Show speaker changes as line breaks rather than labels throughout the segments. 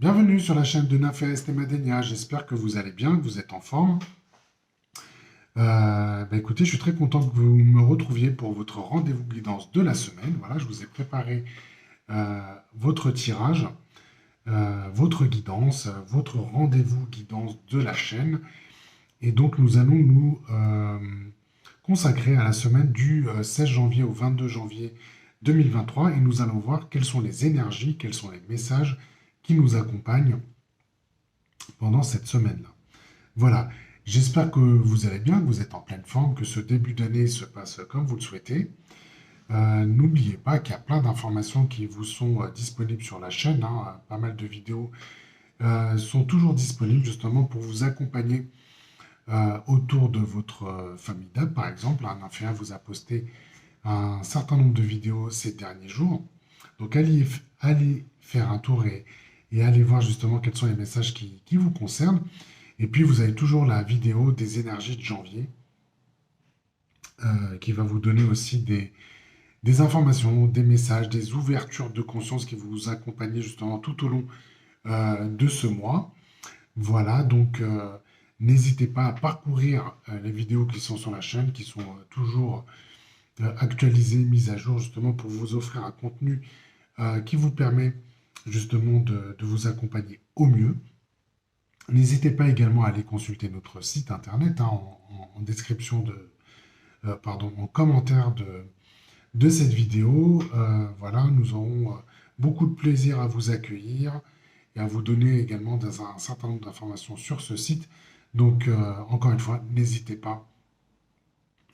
Bienvenue sur la chaîne de Nafes Madenia. J'espère que vous allez bien, que vous êtes en forme. Écoutez, je suis très content que vous me retrouviez pour votre rendez-vous guidance de la semaine. Voilà, je vous ai préparé votre tirage, votre guidance, votre rendez-vous guidance de la chaîne. Et donc, nous allons nous consacrer à la semaine du 16 janvier au 22 janvier 2023 et nous allons voir quelles sont les énergies, quels sont les messages qui nous accompagnent pendant cette semaine-là. Voilà, j'espère que vous allez bien, que vous êtes en pleine forme, que ce début d'année se passe comme vous le souhaitez. N'oubliez pas qu'il y a plein d'informations qui vous sont disponibles sur la chaîne, hein. Pas mal de vidéos sont toujours disponibles justement pour vous accompagner autour de votre famille d'app, par exemple. Un infirmier vous a posté un certain nombre de vidéos ces derniers jours. Donc allez faire un tour et allez voir justement quels sont les messages qui vous concernent. Et puis vous avez toujours la vidéo des énergies de janvier qui va vous donner aussi des informations, des messages, des ouvertures de conscience qui vous accompagnent justement tout au long de ce mois. Voilà, donc n'hésitez pas à parcourir les vidéos qui sont sur la chaîne, qui sont toujours actualisées, mises à jour justement pour vous offrir un contenu qui vous permet justement de vous accompagner au mieux. N'hésitez pas également à aller consulter notre site internet hein, en description en commentaire de cette vidéo. Voilà, nous aurons beaucoup de plaisir à vous accueillir et à vous donner également un certain nombre d'informations sur ce site. Donc, encore une fois, n'hésitez pas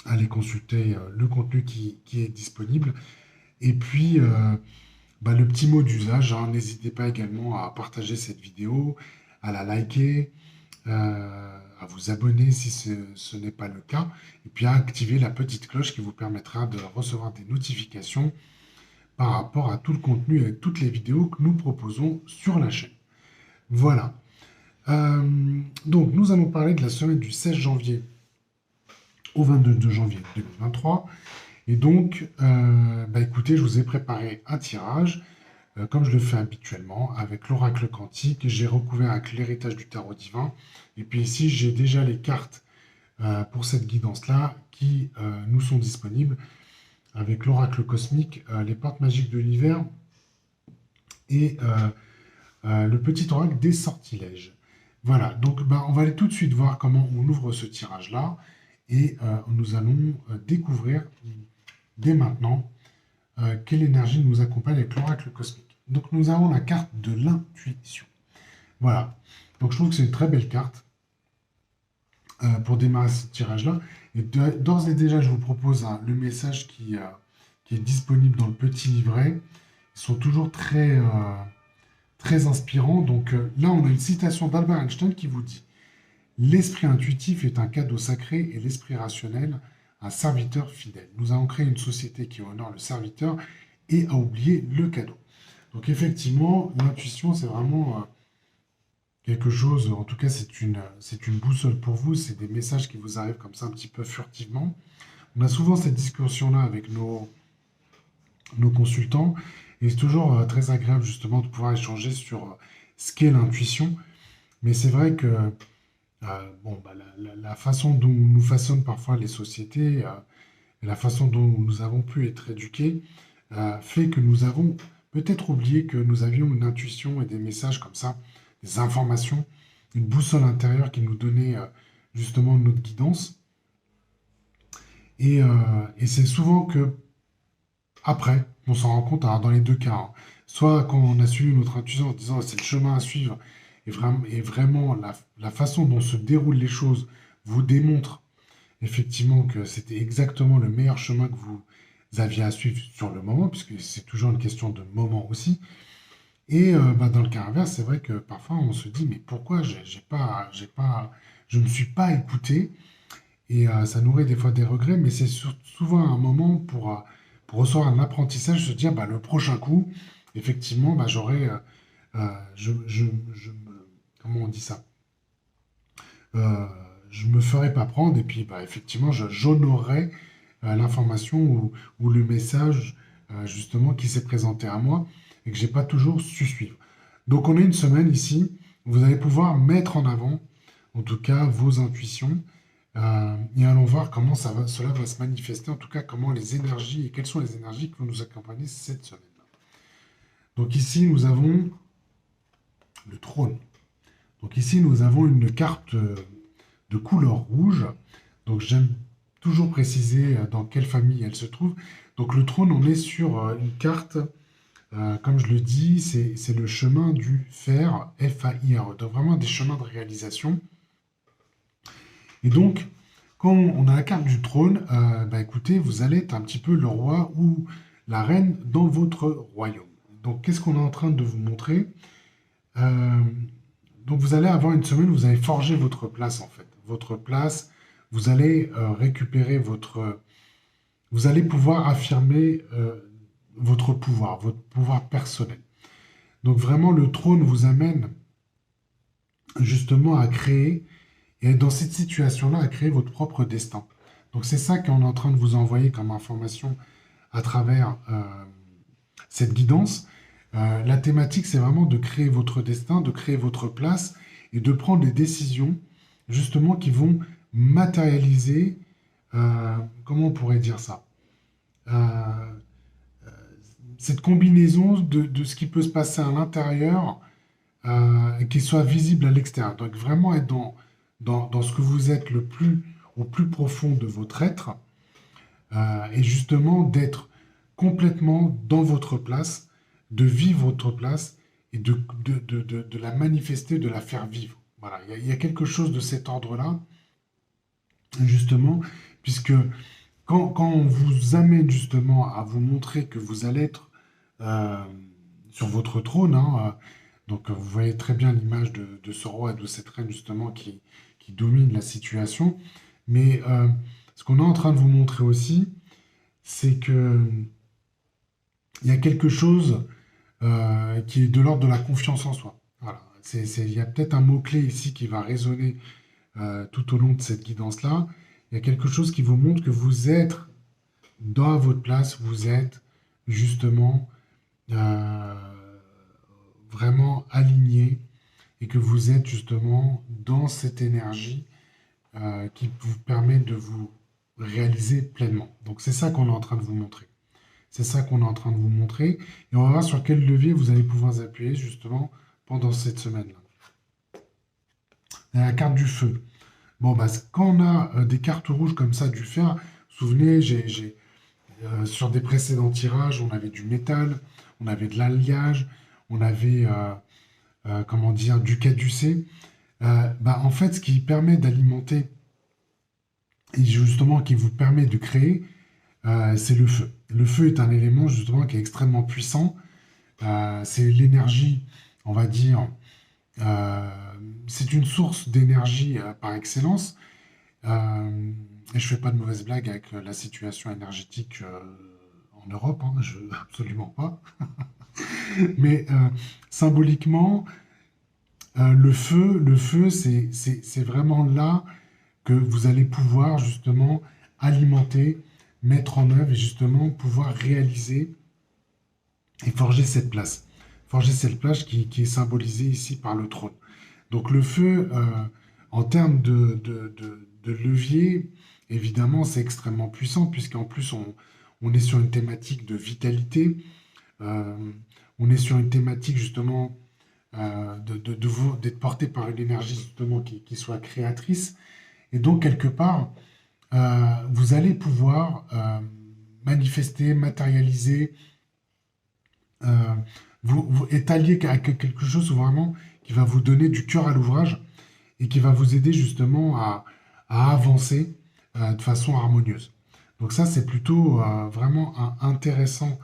à aller consulter le contenu qui est disponible. Et puis, le petit mot d'usage, hein, n'hésitez pas également à partager cette vidéo, à la liker, à vous abonner si ce n'est pas le cas, et puis à activer la petite cloche qui vous permettra de recevoir des notifications par rapport à tout le contenu et toutes les vidéos que nous proposons sur la chaîne. Voilà. Donc, nous allons parler de la semaine du 16 janvier au 22 janvier 2023. Et donc, écoutez, je vous ai préparé un tirage, comme je le fais habituellement, avec l'oracle quantique. J'ai recouvert avec l'héritage du tarot divin. Et puis ici, j'ai déjà les cartes pour cette guidance-là qui nous sont disponibles, avec l'oracle cosmique, les portes magiques de l'univers et le petit oracle des sortilèges. Voilà, donc on va aller tout de suite voir comment on ouvre ce tirage-là. Et nous allons découvrir dès maintenant quelle énergie nous accompagne avec l'oracle cosmique. Donc nous avons la carte de l'intuition. Voilà. Donc je trouve que c'est une très belle carte pour démarrer ce tirage-là. Et d'ores et déjà, je vous propose le message qui est disponible dans le petit livret. Ils sont toujours très inspirants. Donc là, on a une citation d'Albert Einstein qui vous dit « L'esprit intuitif est un cadeau sacré et l'esprit rationnel un serviteur fidèle. Nous avons créé une société qui honore le serviteur et a oublié le cadeau. » Donc effectivement, l'intuition, c'est vraiment quelque chose, en tout cas c'est une boussole pour vous, c'est des messages qui vous arrivent comme ça un petit peu furtivement. On a souvent cette discussion-là avec nos consultants et c'est toujours très agréable justement de pouvoir échanger sur ce qu'est l'intuition. Mais c'est vrai que la façon dont nous façonnent parfois les sociétés et la façon dont nous avons pu être éduqués fait que nous avons peut-être oublié que nous avions une intuition et des messages comme ça, des informations, une boussole intérieure qui nous donnait justement notre guidance. Et c'est souvent que après, on s'en rend compte, alors dans les deux cas, hein, soit quand on a suivi notre intuition en disant c'est le chemin à suivre, et vraiment la façon dont se déroulent les choses vous démontre effectivement que c'était exactement le meilleur chemin que vous aviez à suivre sur le moment, puisque c'est toujours une question de moment aussi. Et dans le cas inverse, c'est vrai que parfois on se dit mais pourquoi je ne me suis pas écouté et ça nourrit des fois des regrets, mais c'est souvent un moment pour recevoir un apprentissage, se dire le prochain coup, effectivement, j'aurai, comment on dit ça? Je me ferai pas prendre et puis effectivement, j'honorerai l'information ou le message justement qui s'est présenté à moi et que j'ai pas toujours su suivre. Donc on a une semaine ici, où vous allez pouvoir mettre en avant, en tout cas, vos intuitions, et allons voir comment cela va se manifester, en tout cas, comment les énergies, et quelles sont les énergies qui vont nous accompagner cette semaine. Donc ici, nous avons le trône. Donc ici, nous avons une carte de couleur rouge. Donc j'aime toujours préciser dans quelle famille elle se trouve. Donc le trône, on est sur une carte, comme je le dis, c'est le chemin du fer, F-A-I-R-E. Donc vraiment des chemins de réalisation. Et donc, quand on a la carte du trône, bah écoutez, vous allez être un petit peu le roi ou la reine dans votre royaume. Donc qu'est-ce qu'on est en train de vous montrer? Euh, donc vous allez avoir une semaine où vous allez forger votre place en fait. Votre place, vous allez récupérer votre... Vous allez pouvoir affirmer votre pouvoir personnel. Donc vraiment le trône vous amène justement à créer, et dans cette situation-là, à créer votre propre destin. Donc c'est ça qu'on est en train de vous envoyer comme information à travers cette guidance. La thématique, c'est vraiment de créer votre destin, de créer votre place et de prendre des décisions justement qui vont matérialiser, comment on pourrait dire ça, Euh, cette combinaison de ce qui peut se passer à l'intérieur et qui soit visible à l'extérieur. Donc vraiment être dans ce que vous êtes au plus profond de votre être et justement d'être complètement dans votre place, de vivre votre place et de la manifester, de la faire vivre. Voilà, il y a quelque chose de cet ordre-là, justement, puisque quand on vous amène justement à vous montrer que vous allez être euh, sur votre trône, hein, donc vous voyez très bien l'image de ce roi et de cette reine justement qui domine la situation, mais ce qu'on est en train de vous montrer aussi, c'est que il y a quelque chose qui est de l'ordre de la confiance en soi. Voilà. Il y a peut-être un mot-clé ici qui va résonner tout au long de cette guidance-là. Il y a quelque chose qui vous montre que vous êtes dans votre place, vous êtes justement euh, vraiment aligné et que vous êtes justement dans cette énergie qui vous permet de vous réaliser pleinement. Donc c'est ça qu'on est en train de vous montrer. C'est ça qu'on est en train de vous montrer. Et on va voir sur quel levier vous allez pouvoir appuyer justement pendant cette semaine-là. La carte du feu. Bon, bah, quand on a des cartes rouges comme ça, du fer, vous vous souvenez, sur des précédents tirages, on avait du métal, on avait de l'alliage, on avait, comment dire, du caducé. Bah, en fait, ce qui permet d'alimenter et justement qui vous permet de créer, c'est le feu. Le feu est un élément justement qui est extrêmement puissant. C'est l'énergie, on va dire, euh, c'est une source d'énergie par excellence. Et je fais pas de mauvaise blague avec la situation énergétique en Europe, hein, absolument pas. Mais symboliquement, le feu, c'est vraiment là que vous allez pouvoir justement alimenter, mettre en œuvre et justement pouvoir réaliser et forger cette place. Forger cette place qui est symbolisée ici par le trône. Donc le feu, en termes de levier, évidemment, c'est extrêmement puissant puisqu'en plus, on est sur une thématique de vitalité. euh, on est sur une thématique justement d'être porté par une énergie justement qui soit créatrice. Et donc, quelque part, vous allez pouvoir manifester, matérialiser, euh, vous être allié à quelque chose vraiment qui va vous donner du cœur à l'ouvrage et qui va vous aider justement à avancer de façon harmonieuse. Donc ça, c'est plutôt vraiment intéressant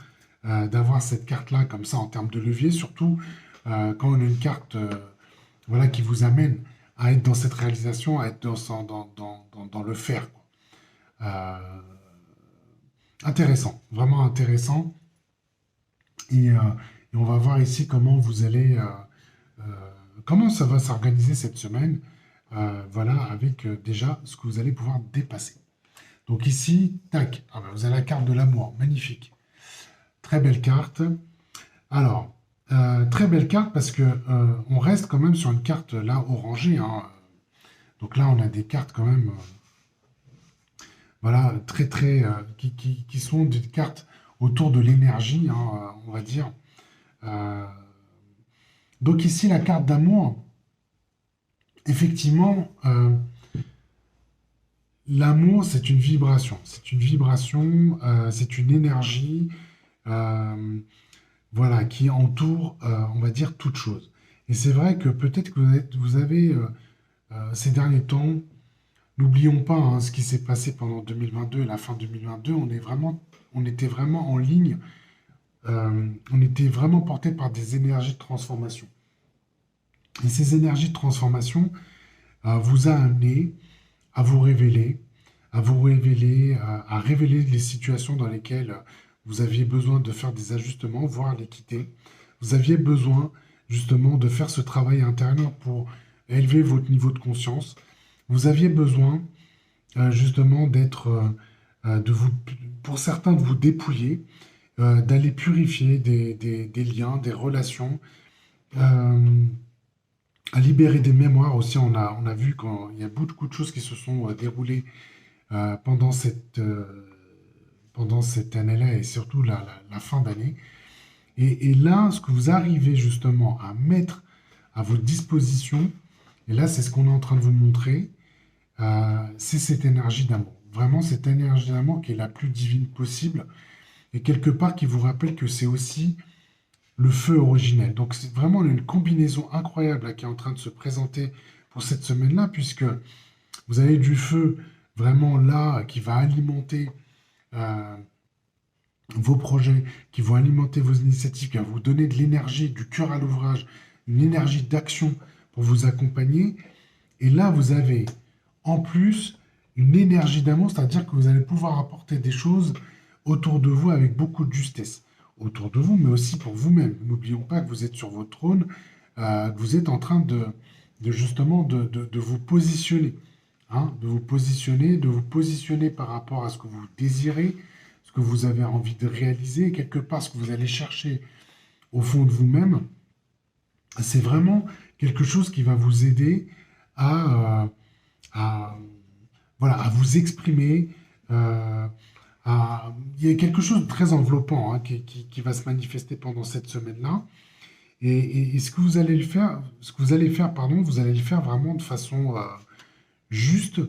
d'avoir cette carte-là comme ça en termes de levier, surtout quand on a une carte voilà, qui vous amène à être dans cette réalisation, à être dans le faire, quoi. Euh, Intéressant, vraiment intéressant. Et on va voir ici comment vous allez, comment ça va s'organiser cette semaine. Voilà, avec déjà ce que vous allez pouvoir dépasser. Donc ici, tac, ah ben, vous avez la carte de l'amour, magnifique. Très belle carte. Alors, Très belle carte parce que on reste quand même sur une carte là orangée, hein. Donc là, on a des cartes quand même, voilà, très très, qui sont des cartes autour de l'énergie, hein, on va dire. Euh, donc ici, la carte d'amour, effectivement, l'amour, c'est une vibration. C'est une vibration, c'est une énergie, euh, voilà, qui entoure, on va dire, toute chose. Et c'est vrai que peut-être que vous avez ces derniers temps, n'oublions pas hein, ce qui s'est passé pendant 2022 et la fin 2022, on était vraiment en ligne, on était vraiment porté par des énergies de transformation. Et ces énergies de transformation vous a amené à vous révéler, à révéler les situations dans lesquelles vous aviez besoin de faire des ajustements, voire les quitter. Vous aviez besoin justement de faire ce travail intérieur pour élever votre niveau de conscience. Vous aviez besoin justement de vous, pour certains, de vous dépouiller, d'aller purifier des liens, des relations, euh, à libérer des mémoires aussi. On a vu qu'il y a beaucoup de choses qui se sont déroulées euh, pendant cette, euh, pendant cette année-là et surtout la fin d'année. Et là, ce que vous arrivez justement à mettre à votre disposition, et là, c'est ce qu'on est en train de vous montrer, c'est cette énergie d'amour. Vraiment, cette énergie d'amour qui est la plus divine possible et quelque part qui vous rappelle que c'est aussi le feu originel. Donc, c'est vraiment une combinaison incroyable là, qui est en train de se présenter pour cette semaine-là, puisque vous avez du feu vraiment là qui va alimenter euh, vos projets, qui vont alimenter vos initiatives, qui va vous donner de l'énergie, du cœur à l'ouvrage, une énergie d'action pour vous accompagner. Et là, vous avez en plus une énergie d'amour, c'est-à-dire que vous allez pouvoir apporter des choses autour de vous avec beaucoup de justesse. Autour de vous, mais aussi pour vous-même. N'oublions pas que vous êtes sur votre trône, que vous êtes en train justement de vous positionner. Hein, de vous positionner par rapport à ce que vous désirez, ce que vous avez envie de réaliser, et quelque part ce que vous allez chercher au fond de vous-même. C'est vraiment quelque chose qui va vous aider à, à, voilà, à vous exprimer. euh, Il y a quelque chose de très enveloppant hein, qui va se manifester pendant cette semaine-là. Et ce que vous allez le faire, ce que vous allez faire, pardon, vous allez le faire vraiment de façon juste.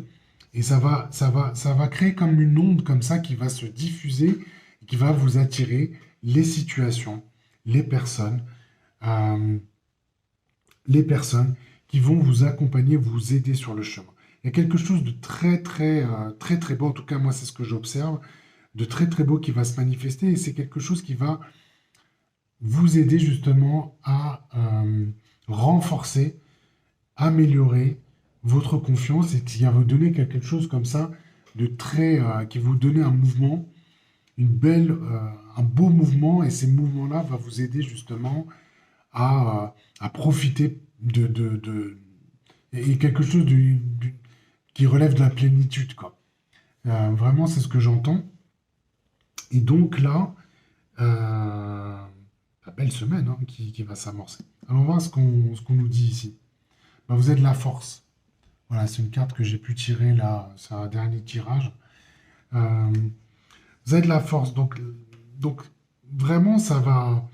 Et ça va créer comme une onde comme ça qui va se diffuser et qui va vous attirer les situations, les personnes, euh, les personnes qui vont vous accompagner, vous aider sur le chemin. Il y a quelque chose de très, très beau, en tout cas moi c'est ce que j'observe, de très, très beau qui va se manifester et c'est quelque chose qui va vous aider justement à renforcer, améliorer votre confiance et qui va vous donner quelque chose comme ça de qui va vous donner un mouvement, un beau mouvement et ces mouvements-là vont vous aider justement à profiter et quelque chose qui relève de la plénitude, quoi. Vraiment, c'est ce que j'entends. Et donc là, euh, la belle semaine hein, qui va s'amorcer. Allons voir ce qu'on nous dit ici. Ben, vous êtes la force. Voilà, c'est une carte que j'ai pu tirer là, c'est un dernier tirage. Euh, vous avez de la force, donc vraiment, ça va.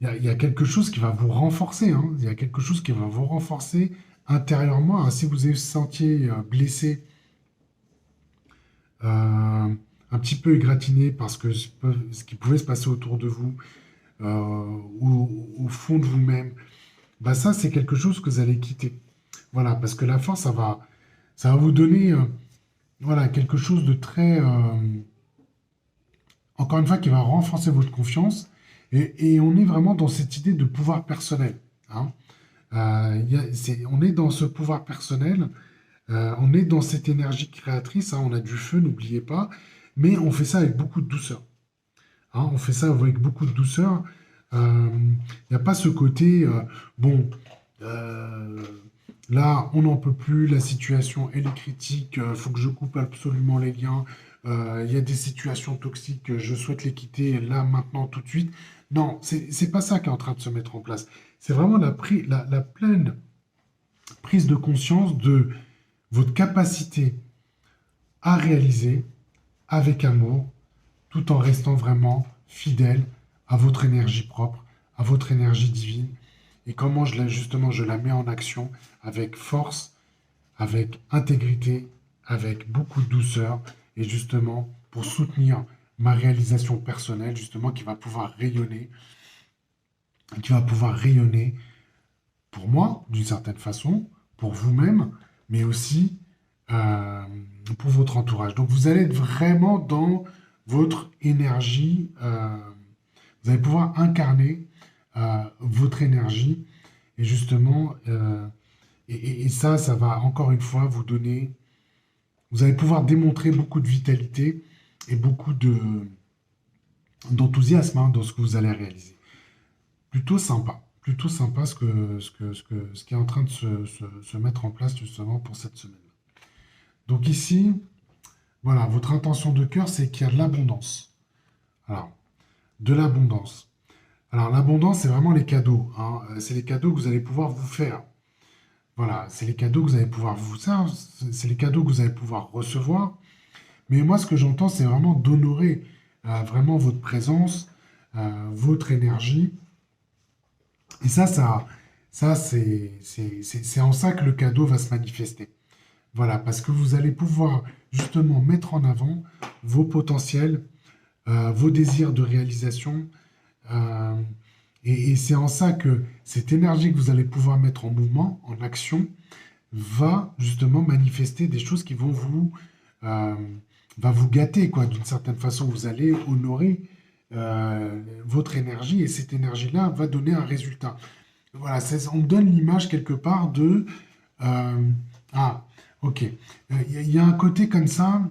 Il y a quelque chose qui va vous renforcer, hein. Il y a quelque chose qui va vous renforcer intérieurement. Hein. Si vous vous sentiez blessé, un petit peu égratigné parce que ce qui pouvait se passer autour de vous, ou au fond de vous-même, bah ça, c'est quelque chose que vous allez quitter. Voilà, parce que la force, ça va vous donner voilà, quelque chose de encore une fois, qui va renforcer votre confiance. Et on est vraiment dans cette idée de pouvoir personnel. Hein. On est dans ce pouvoir personnel, on est dans cette énergie créatrice, hein, on a du feu, n'oubliez pas, mais on fait ça avec beaucoup de douceur. Hein, on fait ça avec beaucoup de douceur. Il n'y a pas ce côté, bon, euh, là, on n'en peut plus, la situation, elle est critique, il faut que je coupe absolument les liens, il y a des situations toxiques, je souhaite les quitter là, maintenant, tout de suite. Non, c'est pas ça qui est en train de se mettre en place. C'est vraiment la pleine prise de conscience de votre capacité à réaliser avec amour, tout en restant vraiment fidèle à votre énergie propre, à votre énergie divine, et comment justement je la mets en action avec force, avec intégrité, avec beaucoup de douceur, et justement pour soutenir ma réalisation personnelle, justement qui va pouvoir rayonner pour moi d'une certaine façon, pour vous-même, mais aussi euh, pour votre entourage. Donc vous allez être vraiment dans votre énergie, vous allez pouvoir incarner votre énergie et justement, et ça, ça va encore une fois vous donner, vous allez pouvoir démontrer beaucoup de vitalité et beaucoup d'enthousiasme dans ce que vous allez réaliser. Plutôt sympa ce qui est en train de se mettre en place justement pour cette semaine. Donc ici, voilà, votre intention de cœur, c'est qu'il y a de l'abondance. Alors, de l'abondance. Alors, l'abondance, c'est vraiment les cadeaux, hein. C'est les cadeaux que vous allez pouvoir vous faire. Voilà, c'est les cadeaux que vous allez pouvoir vous faire, c'est les cadeaux que vous allez pouvoir recevoir. Mais moi, ce que j'entends, c'est vraiment d'honorer vraiment votre présence, votre énergie. Et ça c'est en ça que le cadeau va se manifester. Voilà, parce que vous allez pouvoir justement mettre en avant vos potentiels, vos désirs de réalisation. euh, et c'est en ça que cette énergie que vous allez pouvoir mettre en mouvement, en action, va justement manifester des choses qui vont euh, va vous gâter, quoi. D'une certaine façon, vous allez honorer votre énergie et cette énergie-là va donner un résultat. Voilà, on donne l'image quelque part de euh, ah, ok. Il y a un côté comme ça,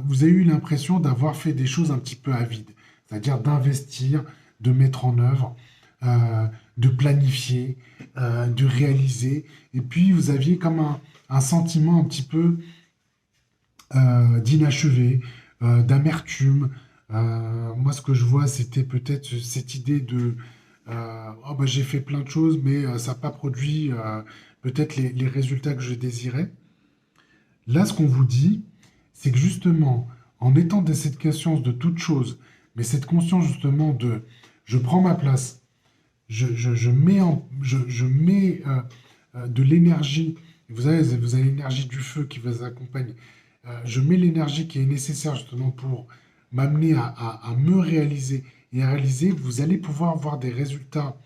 vous avez eu l'impression d'avoir fait des choses un petit peu à vide, c'est-à-dire d'investir, de mettre en œuvre, euh, de planifier, de réaliser, et puis vous aviez comme un sentiment un petit peu d'inachevé, d'amertume. Moi, ce que je vois, c'était peut-être cette idée de oh, bah, j'ai fait plein de choses, mais ça n'a pas produit peut-être les résultats que je désirais. Là, ce qu'on vous dit, c'est que justement, en étant dans cette conscience de toute chose, mais cette conscience justement de je prends ma place, je mets de l'énergie, vous avez l'énergie du feu qui vous accompagne, je mets l'énergie qui est nécessaire justement pour m'amener à me réaliser et à réaliser, vous allez pouvoir voir des résultats,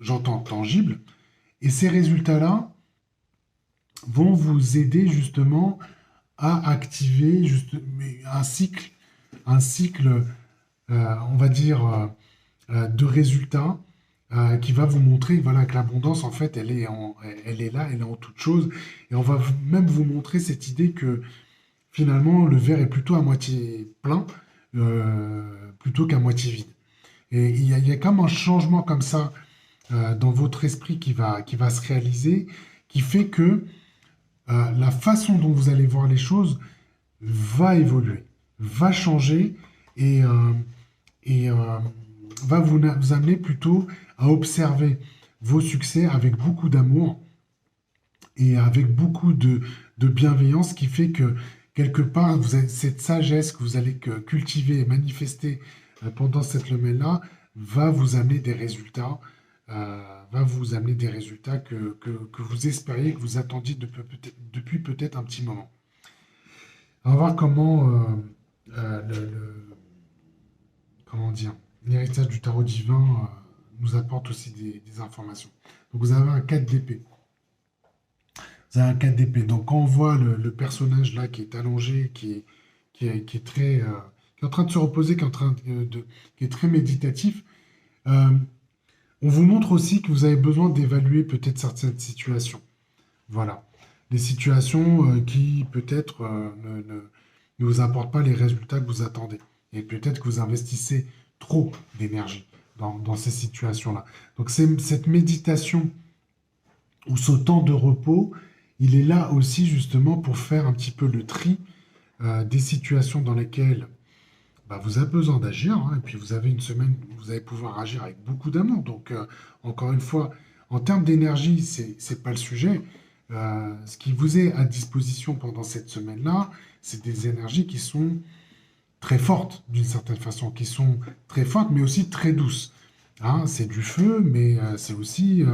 j'entends tangibles, et ces résultats-là vont vous aider justement à activer un cycle, on va dire, de résultats qui va vous montrer voilà, que l'abondance, en fait, elle est là, elle est en toute chose. Et on va même vous montrer cette idée que finalement, le verre est plutôt à moitié plein plutôt qu'à moitié vide. Et il y a comme un changement comme ça dans votre esprit qui va se réaliser, qui fait que la façon dont vous allez voir les choses va évoluer, va changer et, et va vous amener plutôt à observer vos succès avec beaucoup d'amour et avec beaucoup de bienveillance qui fait que quelque part, vous avez cette sagesse que vous allez cultiver et manifester pendant cette lemaine-là va vous amener des résultats, va vous amener des résultats que vous espériez, que vous attendiez depuis peut-être un petit moment. On va voir comment, comment dire, l'héritage du tarot divin nous apporte aussi des informations. Donc vous avez un 4 d'épée. Vous avez un 4 d'épée. Donc quand on voit le personnage là qui est allongé, qui est très, qui est en train de se reposer, qui est très méditatif, euh, on vous montre aussi que vous avez besoin d'évaluer peut-être certaines situations. Voilà. Des situations qui peut-être ne vous apportent pas les résultats que vous attendez. Et peut-être que vous investissez trop d'énergie dans ces situations-là. Donc cette méditation ou ce temps de repos, il est là aussi justement pour faire un petit peu le tri des situations dans lesquelles bah, vous avez besoin d'agir, hein, et puis vous avez une semaine où vous allez pouvoir agir avec beaucoup d'amour. Donc, encore une fois, en termes d'énergie, c'est pas le sujet. Ce qui vous est à disposition pendant cette semaine-là, c'est des énergies qui sont très fortes, d'une certaine façon, qui sont très fortes, mais aussi très douces. Hein, c'est du feu, mais c'est aussi,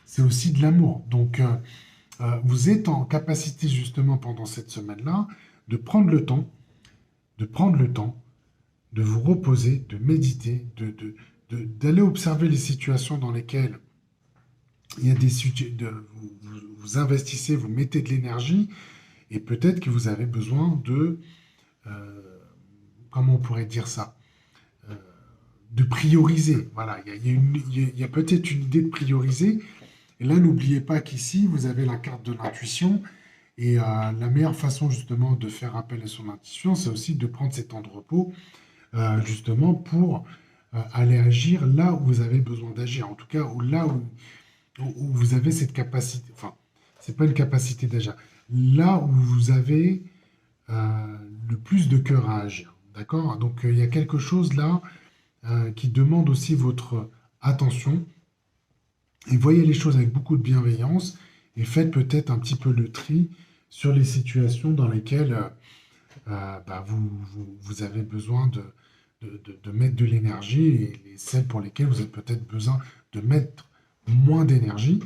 c'est aussi de l'amour. Donc, vous êtes en capacité, justement, pendant cette semaine-là, de prendre le temps, de prendre le temps de vous reposer, de méditer, d'aller observer les situations dans lesquelles il y a des sujets, vous investissez, vous mettez de l'énergie, et peut-être que vous avez besoin euh, comment on pourrait dire ça, Euh, de prioriser. Voilà, il y a peut-être une idée de prioriser. Et là, n'oubliez pas qu'ici, vous avez la carte de l'intuition. Et la meilleure façon justement de faire appel à son intuition, c'est aussi de prendre ces temps de repos justement pour aller agir là où vous avez besoin d'agir. En tout cas, ou là où vous avez cette capacité, enfin, c'est pas une capacité d'agir, là où vous avez le plus de cœur à agir. D'accord? Donc il y a quelque chose là qui demande aussi votre attention et voyez les choses avec beaucoup de bienveillance et faites peut-être un petit peu le tri sur les situations dans lesquelles bah, vous avez besoin de mettre de l'énergie et celles pour lesquelles vous avez peut-être besoin de mettre moins d'énergie,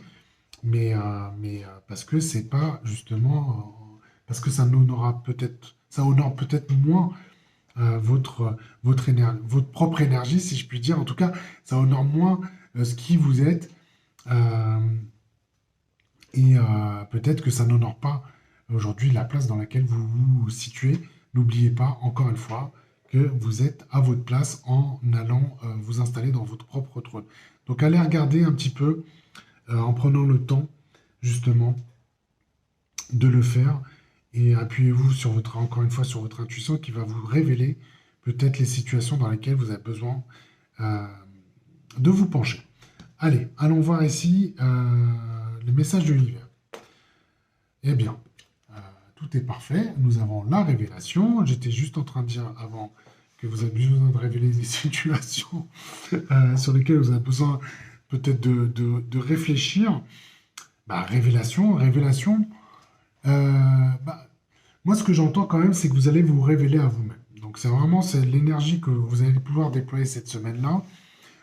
parce que c'est pas justement parce que ça honore peut-être moins votre propre énergie, si je puis dire. En tout cas, ça honore moins ce qui vous êtes euh, peut-être que ça n'honore pas aujourd'hui la place dans laquelle vous vous situez. N'oubliez pas, encore une fois, que vous êtes à votre place en allant vous installer dans votre propre trône. Donc allez regarder un petit peu en prenant le temps justement de le faire et appuyez-vous sur votre, encore une fois, sur votre intuition qui va vous révéler peut-être les situations dans lesquelles vous avez besoin euh, de vous pencher. Allez, allons voir ici le message de l'univers. Eh bien, euh, tout est parfait. Nous avons la révélation. J'étais juste en train de dire avant que vous avez besoin de révéler des situations sur lesquelles vous avez besoin peut-être de réfléchir. Bah, révélation. Bah, moi, ce que j'entends quand même, c'est que vous allez vous révéler à vous-même. Donc, c'est l'énergie que vous allez pouvoir déployer cette semaine-là,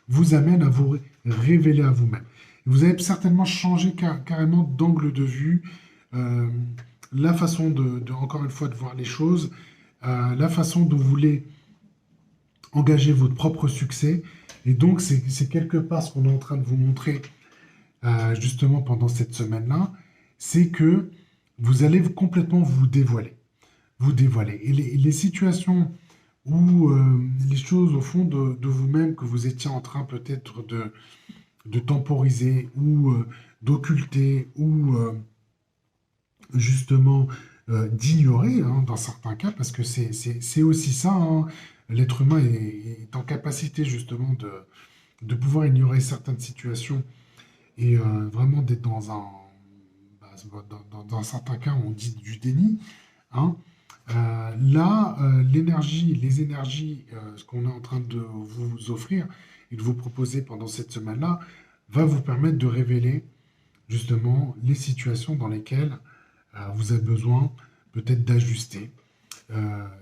vous amène à vous révéler à vous-même. Vous allez certainement changer carrément d'angle de vue, euh, la façon encore une fois, de voir les choses, la façon dont vous voulez engager votre propre succès. Et donc, c'est quelque part ce qu'on est en train de vous montrer justement pendant cette semaine-là, c'est que vous allez complètement vous dévoiler. Vous dévoiler. Et les situations où les choses au fond de vous-même que vous étiez en train peut-être de temporiser ou d'occulter ou justement d'ignorer dans certains cas, parce que c'est aussi ça, hein. L'être humain est en capacité justement de pouvoir ignorer certaines situations et vraiment d'être bah, dans certains cas, on dit du déni. Hein. Là, les énergies, ce qu'on est en train de vous offrir et de vous proposer pendant cette semaine-là, va vous permettre de révéler justement les situations dans lesquelles vous avez besoin peut-être d'ajuster,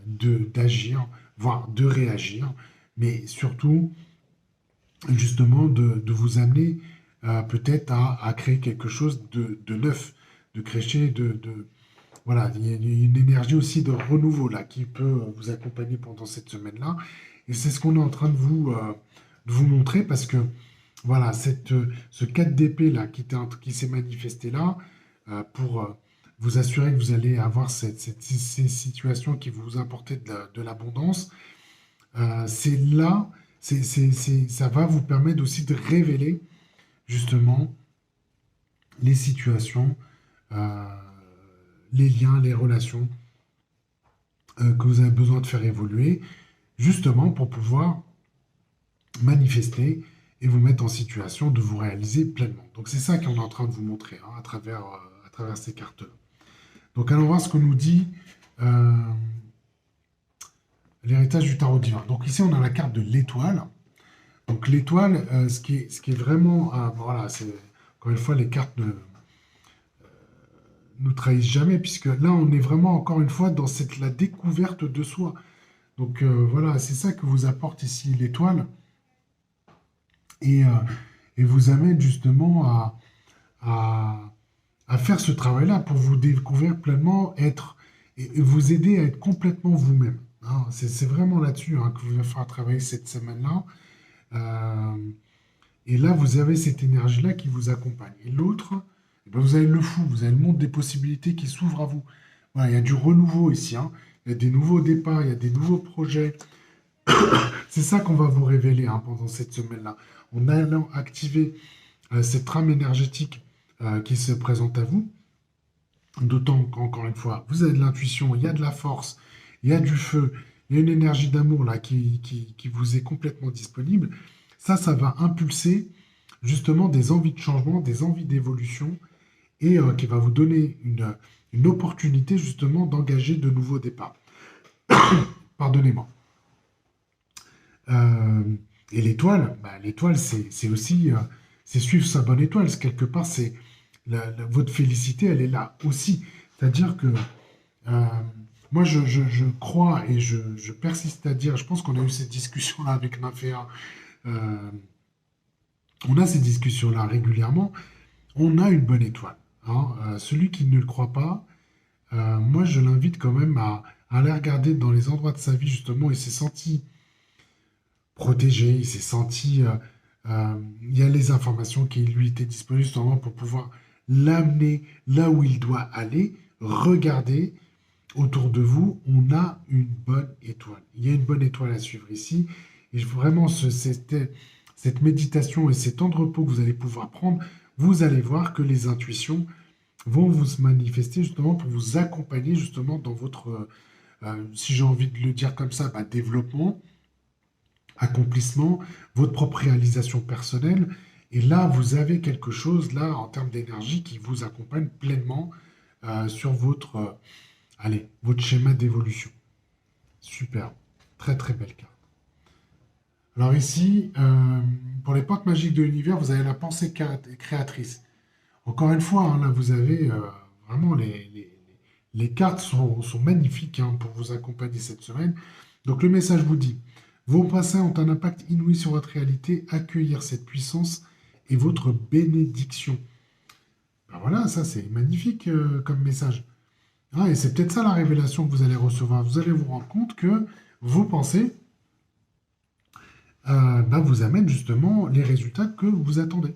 d'agir, voire de réagir, mais surtout justement de vous amener peut-être à créer quelque chose de neuf, de créer voilà, il y a une énergie aussi de renouveau là qui peut vous accompagner pendant cette semaine-là. Et c'est ce qu'on est en train de vous montrer parce que voilà, ce 4 d'épée là qui s'est manifesté là pour vous assurer que vous allez avoir ces situations qui vont vous apporter de l'abondance, c'est là, ça va vous permettre aussi de révéler justement les situations, euh, les liens, les relations que vous avez besoin de faire évoluer, justement pour pouvoir manifester et vous mettre en situation de vous réaliser pleinement. Donc c'est ça qu'on est en train de vous montrer hein, à travers ces cartes-là. Donc allons voir ce que nous dit euh, l'héritage du tarot divin. Donc ici on a la carte de l'étoile. Donc l'étoile, ce qui est vraiment, voilà, c'est encore une fois les cartes ne nous trahissent jamais, puisque là on est vraiment encore une fois dans la découverte de soi. Donc voilà, c'est ça que vous apporte ici l'étoile et, et vous amène justement à, à faire ce travail-là pour vous découvrir pleinement, être et vous aider à être complètement vous-même. Hein. C'est vraiment là-dessus hein, que vous allez faire travailler cette semaine-là. Euh, et là, vous avez cette énergie-là qui vous accompagne. Et l'autre, eh ben, vous avez le fou, vous avez le monde des possibilités qui s'ouvre à vous. Voilà, il y a du renouveau ici. Hein. Il y a des nouveaux départs, il y a des nouveaux projets. C'est ça qu'on va vous révéler hein, pendant cette semaine-là. En allant activer cette trame énergétique qui se présente à vous, d'autant qu'encore une fois, vous avez de l'intuition, il y a de la force, il y a du feu, il y a une énergie d'amour là qui vous est complètement disponible. Ça va impulser justement des envies de changement, des envies d'évolution et qui va vous donner une opportunité justement d'engager de nouveaux départs. Pardonnez-moi. Euh, et l'étoile, bah, l'étoile, c'est aussi c'est suivre sa bonne étoile. Quelque part, c'est votre félicité, elle est là aussi. C'est-à-dire que euh, moi, je crois et je persiste à dire, je pense qu'on a eu cette discussion-là avec Naféa, euh, on a ces discussions-là régulièrement, on a une bonne étoile. Hein. Celui qui ne le croit pas, moi, je l'invite quand même à aller regarder dans les endroits de sa vie, justement, il s'est senti protégé, il s'est senti... il y a les informations qui lui étaient disponibles justement pour pouvoir l'amener là où il doit aller. Regardez autour de vous, on a une bonne étoile. Il y a une bonne étoile à suivre ici. Et vraiment, cette méditation et cet temps de repos que vous allez pouvoir prendre, vous allez voir que les intuitions vont vous se manifester justement pour vous accompagner justement dans votre, si j'ai envie de le dire comme ça, bah, développement, accomplissement, votre propre réalisation personnelle. Et là, vous avez quelque chose, là, en termes d'énergie, qui vous accompagne pleinement sur votre schéma d'évolution. Super. Très, très belle carte. Alors ici, pour les portes magiques de l'univers, vous avez la pensée créatrice. Encore une fois, hein, là, vous avez vraiment les cartes sont magnifiques hein, pour vous accompagner cette semaine. Donc le message vous dit, vos passés ont un impact inouï sur votre réalité, accueillir cette puissance est votre bénédiction. Ben voilà, ça c'est magnifique comme message. Ah, et c'est peut-être ça la révélation que vous allez recevoir. Vous allez vous rendre compte que vos pensées vous amènent justement les résultats que vous attendez.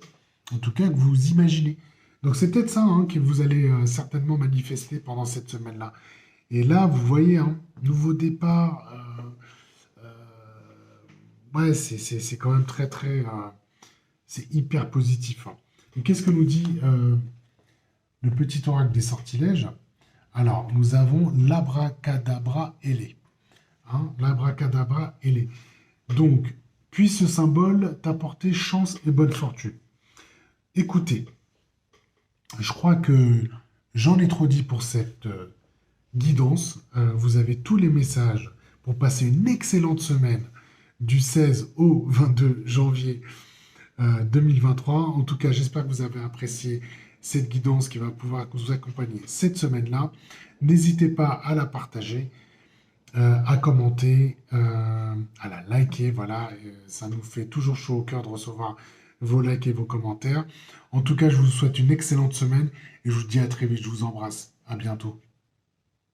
En tout cas, que vous imaginez. Donc c'est peut-être ça hein, que vous allez certainement manifester pendant cette semaine-là. Et là, vous voyez, hein, nouveau départ. Ouais, c'est quand même très, très. C'est hyper positif. Hein. Et qu'est-ce que nous dit le petit oracle des sortilèges? Alors, nous avons l'abracadabra ailé. Hein, l'abracadabra ailé. Donc, puisse ce symbole t'apporter chance et bonne fortune. Écoutez, je crois que j'en ai trop dit pour cette guidance. Vous avez tous les messages pour passer une excellente semaine du 16 au 22 janvier 2023. En tout cas, j'espère que vous avez apprécié cette guidance qui va pouvoir vous accompagner cette semaine-là. N'hésitez pas à la partager, à commenter, à la liker. Voilà, ça nous fait toujours chaud au cœur de recevoir vos likes et vos commentaires. En tout cas, je vous souhaite une excellente semaine et je vous dis à très vite. Je vous embrasse. À bientôt.